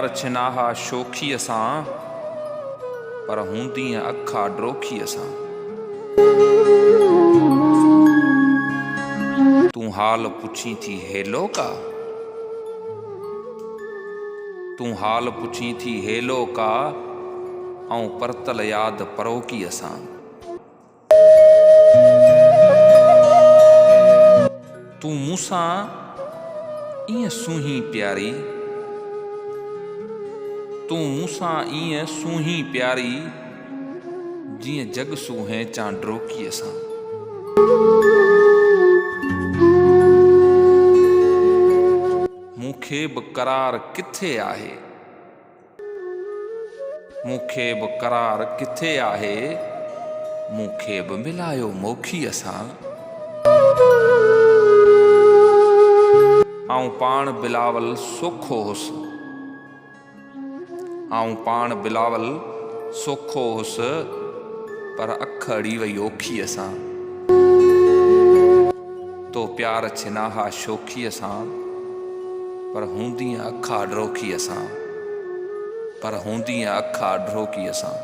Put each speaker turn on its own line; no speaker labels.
प्यार छिनाहा शोखीअ सां पर हूंदी अखा ड्रोखीअ सां। तूं हाल पुछी थी हेलो का, तूं हाल पुछी थी हेलो का ऐं परतल याद परोकीअ सां। तूं मूंसां ईअं सूहीं प्यारी, तूं मूंसां ईअं सूहीं प्यारी जीअं जग सूहे चा ड्रोकीअ सां। मूंखे बि करार किथे आहे, मूंखे बि करार किथे आहे, मूंखे बि मिलायो मोखीअ सां। आऊं पाण बिलावल सोखो हुसि, आऊं पाण बिलावल सोखो हुसि पर अख अड़ी वई ओखीअ सां। तो प्यार छिनाहा शोखीअ सां पर हूंदी अखा ड्रोखीअ सां, पर हूंदी अखा ड्रोखीअ सां।